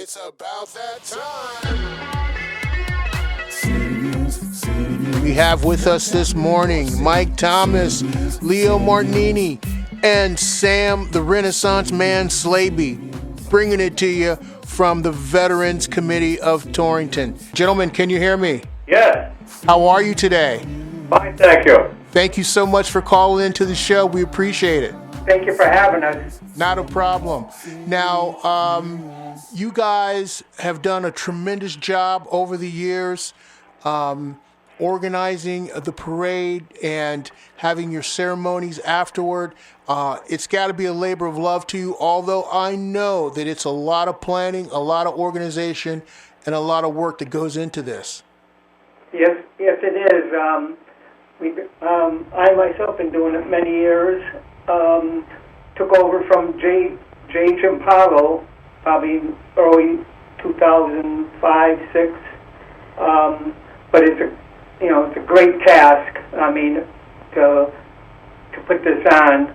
It's about that time. We have with us this morning Mike Thomas, Leo Martigneni, and Sam the Renaissance Man Slaiby, bringing it to you from the Veterans Committee of Torrington. Gentlemen, can you hear me? Yes. How are you today? Fine, thank you. Thank you so much for calling into the show. We appreciate it. Thank you for having us. Not a problem. Now, you guys have done a tremendous job over the years organizing the parade and having your ceremonies afterward. It's got to be a labor of love to you, although I know that it's a lot of planning, a lot of organization, and a lot of work that goes into this. Yes, it is. I myself been doing it many years. Took over from J. Giampaolo, probably early 2005-06. But it's a great task. I mean, to put this on.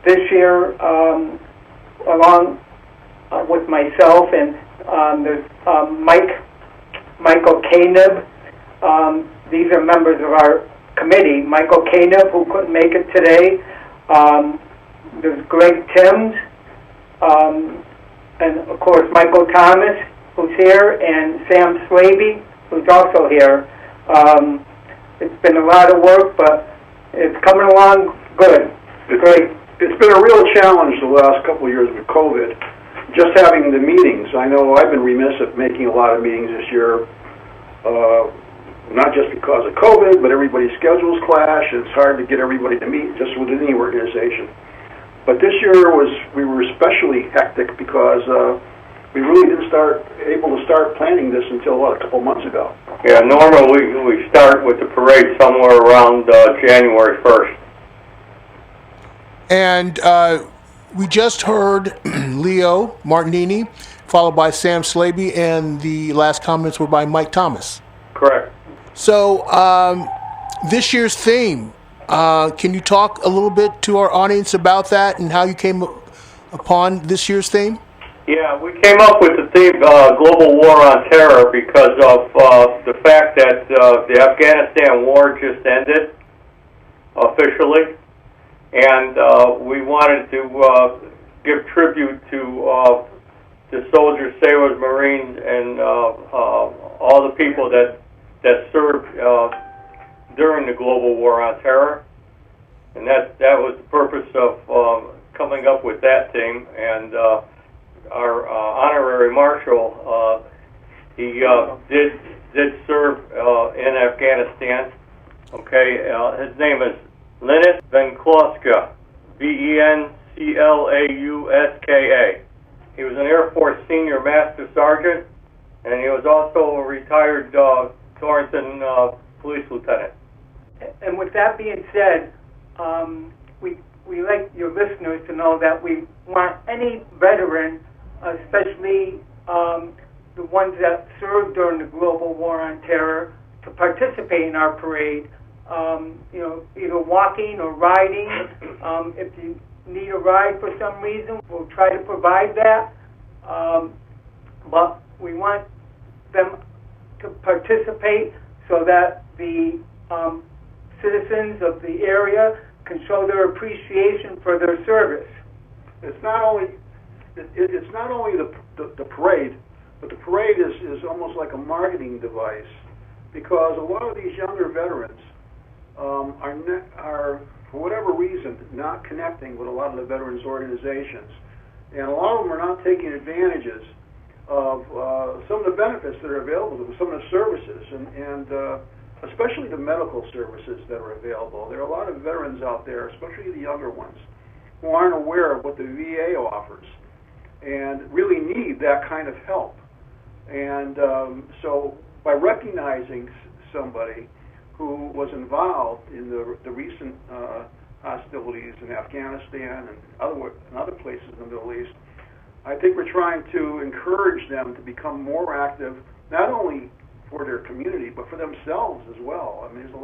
This year, along with myself and there's Michael Koenig. These are members of our committee. Michael Koenig, who couldn't make it today. There's Greg Timms, and of course Michael Thomas, who's here, and Sam Slaiby, who's also here. It's been a lot of work, but it's coming along good. Great. It's been a real challenge the last couple of years with COVID, just having the meetings. I know I've been remiss at making a lot of meetings this year, not just because of COVID, but everybody's schedules clash, and it's hard to get everybody to meet just within the organization. But this year we were especially hectic because we really didn't able to start planning this until, a couple of months ago. Yeah, normally we start with the parade somewhere around January 1st. And we just heard Leo Martigneni, followed by Sam Slaiby, and the last comments were by Mike Thomas. Correct. So this year's theme, can you talk a little bit to our audience about that and how you came upon this year's theme? Yeah, we came up with the theme Global War on Terror because of the fact that the Afghanistan war just ended officially, and we wanted to give tribute to the soldiers, sailors, Marines, and all the people that served during the Global War on Terror, and that was the purpose of coming up with that theme. And our honorary marshal, he did serve in Afghanistan. Okay, his name is Linus Venclauska, Venclauska. He was an Air Force Senior Master Sergeant, and he was also a retired Torrington Police Lieutenant. And with that being said, we like your listeners to know that we want any veteran, especially the ones that served during the Global War on Terror, to participate in our parade. Either walking or riding. If you need a ride for some reason, we'll try to provide that. But we want them to participate so that the citizens of the area can show their appreciation for their service. It's not only the parade, but the parade is almost like a marketing device, because a lot of these younger veterans are, for whatever reason, not connecting with a lot of the veterans organizations, and a lot of them are not taking advantages of some of the benefits that are available to them, some of the services, and especially the medical services that are available. There are a lot of veterans out there, especially the younger ones, who aren't aware of what the VA offers and really need that kind of help. And so by recognizing somebody who was involved in the recent hostilities in Afghanistan and other places in the Middle East, I think we're trying to encourage them to become more active, not only for their community, but for themselves as well. I mean, there's a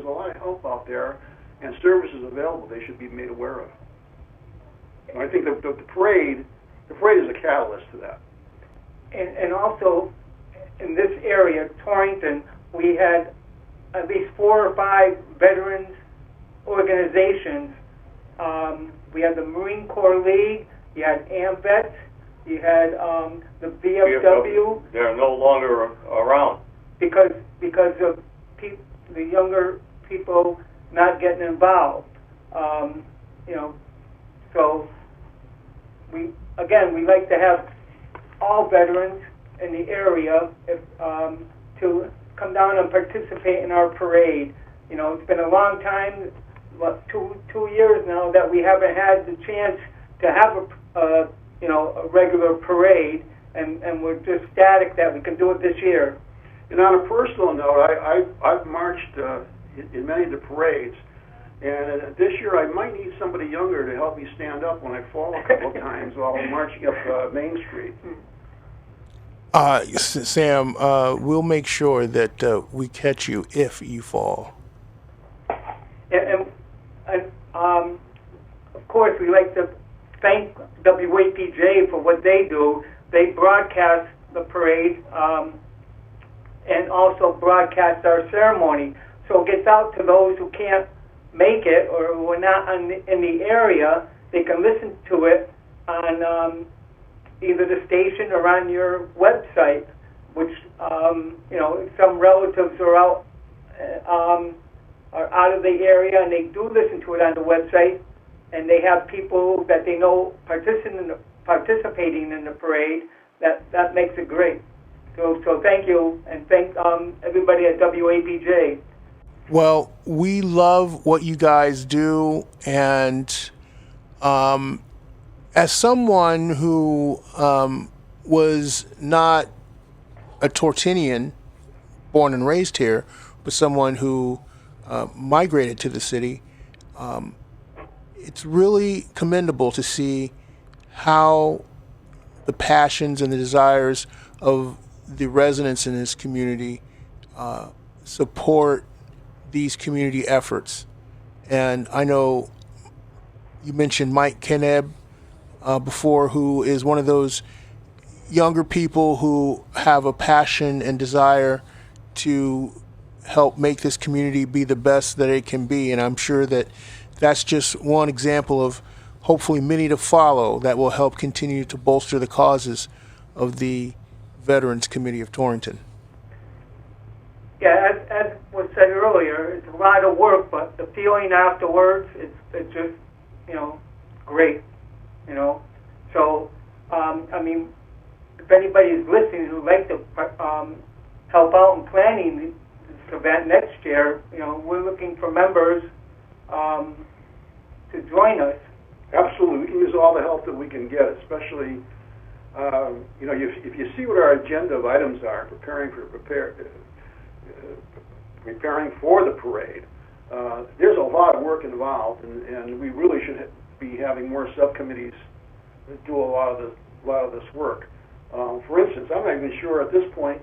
lot of help out there and services available they should be made aware of. And I think the parade is a catalyst to that. And also, in this area, Torrington, we had at least 4 or 5 veterans organizations. We had the Marine Corps League, you had AMVETS, you had the VFW. They're no longer around. Because of the younger people not getting involved. So we like to have all veterans in the area to come down and participate in our parade. It's been a long time, what, two years now, that we haven't had the chance to have a regular parade, and we're just ecstatic that we can do it this year. And on a personal note, I've marched in many of the parades, and this year I might need somebody younger to help me stand up when I fall a couple of times while I'm marching up Main Street. Sam, we'll make sure that we catch you if you fall. And of course, we like to thank WAPJ for what they do. They broadcast the parade and also broadcast our ceremony. So it gets out to those who can't make it or who are not in the area. They can listen to it on either the station or on your website, which, some relatives are out of the area, and they do listen to it on the website, and they have people that they know participating in the parade. That makes it great. So thank you, and thank everybody at WAPJ. Well, we love what you guys do, and as someone who was not a Torringtonian, born and raised here, but someone who migrated to the city, it's really commendable to see how the passions and the desires of the residents in this community support these community efforts. And I know you mentioned Mike Keneb before, who is one of those younger people who have a passion and desire to help make this community be the best that it can be. And I'm sure that that's just one example of hopefully many to follow that will help continue to bolster the causes of the Veterans Committee of Torrington. Yeah, as was said earlier, it's a lot of work, but the feeling afterwards, it's just, great, So, if anybody is listening who'd like to help out in planning this event next year, we're looking for members to join us. Absolutely, we can use all the help that we can get, especially, if you see what our agenda of items are, preparing for the parade, there's a lot of work involved, and we really should be having more subcommittees that do a lot of this work. For instance, I'm not even sure at this point,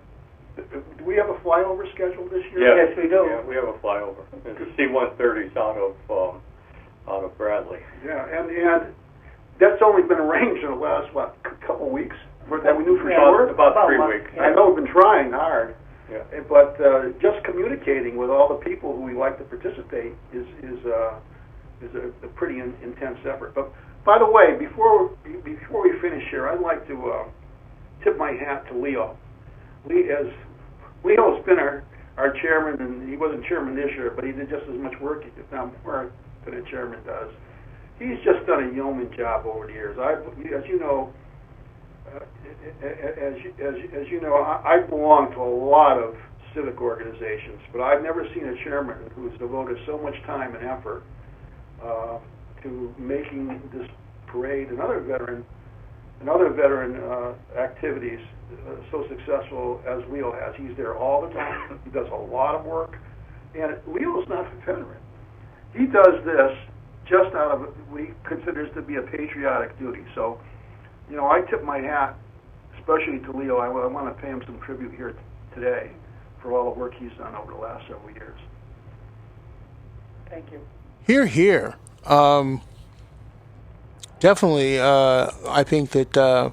do we have a flyover scheduled this year? Yes, we do. Yeah, we have a flyover. It's a C-130s out of Bradley. Yeah, and that's only been arranged in the last, couple of weeks that we knew for sure? About 3 weeks. I know we've been trying hard. Yeah. But just communicating with all the people who we like to participate is a pretty intense effort. But by the way, before we finish here, I'd like to tip my hat to Leo. Leo's been our chairman, and he wasn't chairman this year, but he did just as much work, if not more, than a chairman does. He's just done a yeoman job over the years. As you know, I belong to a lot of civic organizations, but I've never seen a chairman who's devoted so much time and effort to making this parade and other veteran activities so successful as Leo has. He's there all the time. He does a lot of work, and Leo's not a veteran. He does this just out of what he considers to be a patriotic duty. So, I tip my hat, especially to Leo. I want to pay him some tribute here today for all the work he's done over the last several years. Thank you. Hear, hear. Definitely, I think that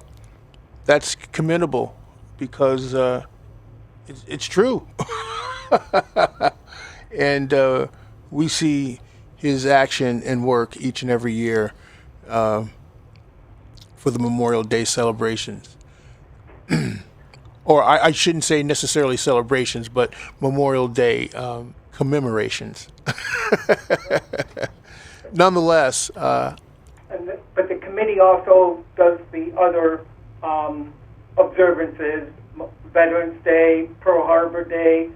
that's commendable because it's true. And we see his action and work each and every year for the Memorial Day celebrations. Or I shouldn't say necessarily celebrations, but Memorial Day commemorations. Nonetheless. But the committee also does the other observances: Veterans Day, Pearl Harbor Day,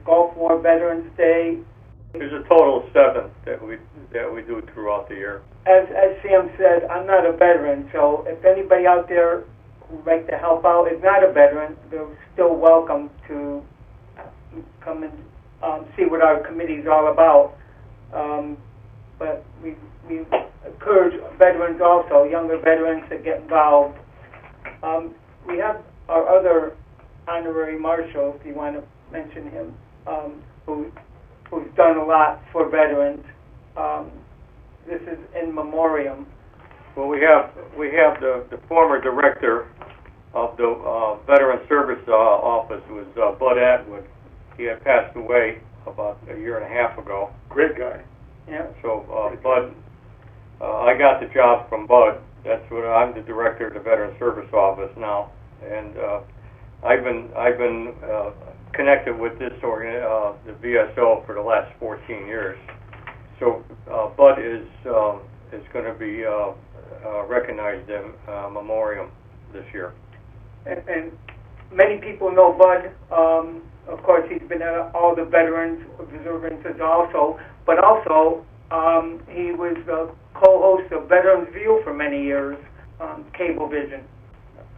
Gulf War Veterans Day. There's a total of 7 that we do throughout the year. As Sam said, I'm not a veteran, so if anybody out there who'd like to help out is not a veteran, they're still welcome to come and see what our committee is all about. But we encourage veterans also, younger veterans, to get involved. We have our other honorary marshal, if you want to mention him, who's done a lot for veterans. This is in memoriam. Well, we have the former director of the Veteran Service Office was Bud Atwood. He had passed away about a year and a half ago. Great guy. Yeah. So Bud, I got the job from Bud. That's what I'm the director of the Veteran Service Office now, and I've been connected with this the VSO for the last 14 years. So Bud is going to be recognized in memoriam this year. And many people know Bud. Of course, he's been at all the veterans observances also, but also he was the co-host of Veterans View for many years on Cablevision.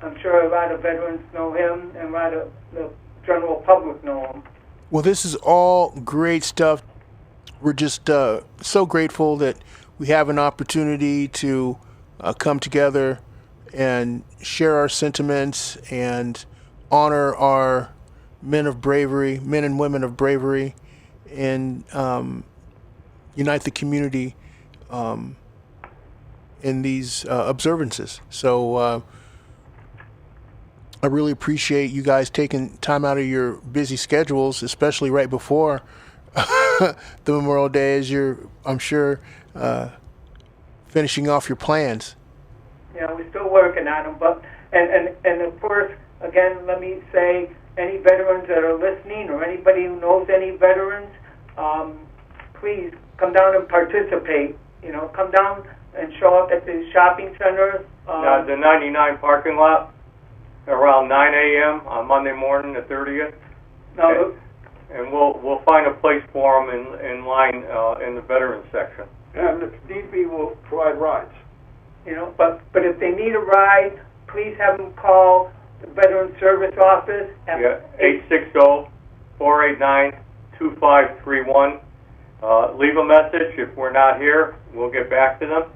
I'm sure a lot of veterans know him, and a lot of the general public know him. Well, this is all great stuff. We're just so grateful that we have an opportunity to come together and share our sentiments and honor our men of bravery, men and women of bravery, and unite the community in these observances. So I really appreciate you guys taking time out of your busy schedules, especially right before the Memorial Day, as you're, I'm sure, finishing off your plans. Yeah, we're still working on them, but and of course, again, let me say, any veterans that are listening or anybody who knows any veterans, please come down and participate. You know, come down and show up at the shopping center. The 99 parking lot around 9 a.m. on Monday morning, the 30th. No. And we'll find a place for them in line in the veterans section. And if need be, we'll provide rides. You know, but if they need a ride, please have them call the Veteran Service Office at 860-489-2531. Leave a message. If we're not here, we'll get back to them.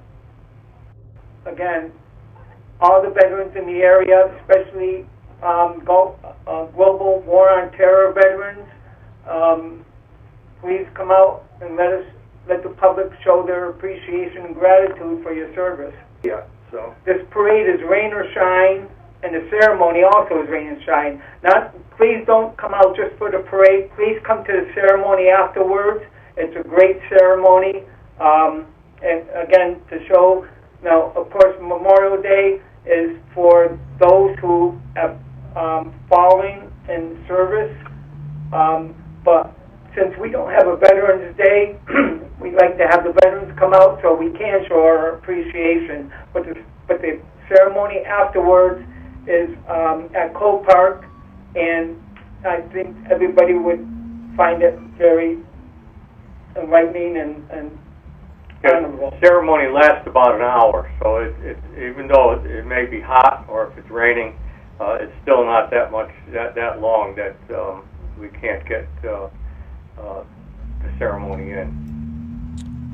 Again, all the veterans in the area, especially global war on terror veterans, please come out and let the public show their appreciation and gratitude for your service. Yeah, so. This parade is rain or shine, and the ceremony also is rain and shine. Please don't come out just for the parade. Please come to the ceremony afterwards. It's a great ceremony. And again, to show, now, of course, Memorial Day is for those who have fallen in service. But since we don't have a Veterans Day, we like to have the veterans come out so we can show our appreciation. But the ceremony afterwards is at Coe Park, and I think everybody would find it very enlightening and honorable. The ceremony lasts about an hour, so it even though it may be hot or if it's raining, it's still not that long that we can't get the ceremony in.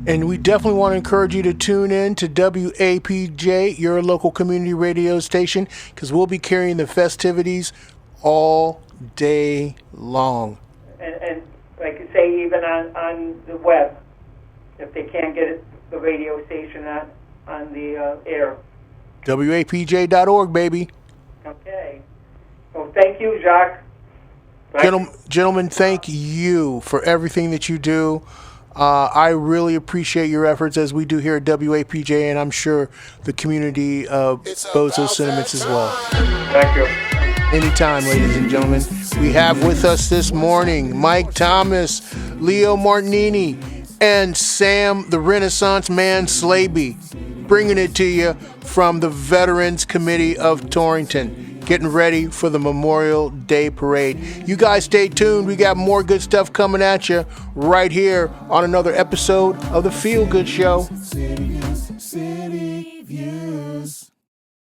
And we definitely want to encourage you to tune in to WAPJ, your local community radio station, because we'll be carrying the festivities all day long. And like you say, even on the web, if they can't get it, the radio station on the air. WAPJ.org, baby. Thank you, Jacque. Gentlemen, thank you for everything that you do. I really appreciate your efforts, as we do here at WAPJ, and I'm sure the community bows those sentiments as well. Thank you. Anytime, ladies and gentlemen. We have with us this morning Mike Thomas, Leo Martigneni, and Sam the Renaissance Man Slaiby, bringing it to you from the Veterans Committee of Torrington, getting ready for the Memorial Day Parade. You guys stay tuned. We got more good stuff coming at you right here on another episode of the Feel Good Show. City View.